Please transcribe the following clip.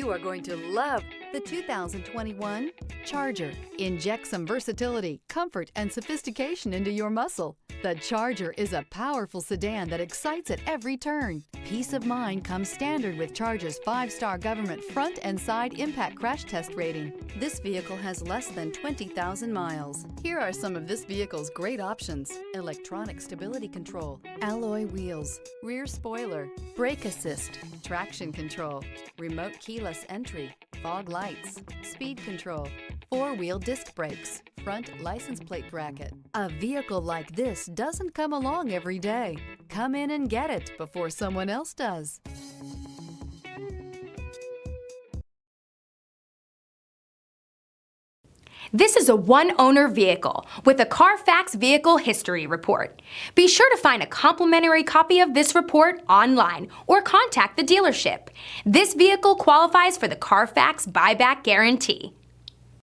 You are going to love the 2021 Charger. Inject some versatility, comfort, and sophistication into your muscle. The Charger is a powerful sedan that excites at every turn. Peace of mind comes standard with Charger's 5-star government front and side impact crash test rating. This vehicle has less than 20,000 miles. Here are some of this vehicle's great options: electronic stability control, alloy wheels, rear spoiler, brake assist, traction control, remote keyless entry, fog lights, speed control, 4-wheel disc brakes, front license plate bracket. A vehicle like this doesn't come along every day. Come in and get it before someone else does. This is a one-owner vehicle with a CARFAX Vehicle History Report. Be sure to find a complimentary copy of this report online or contact the dealership. This vehicle qualifies for the CARFAX Buyback Guarantee.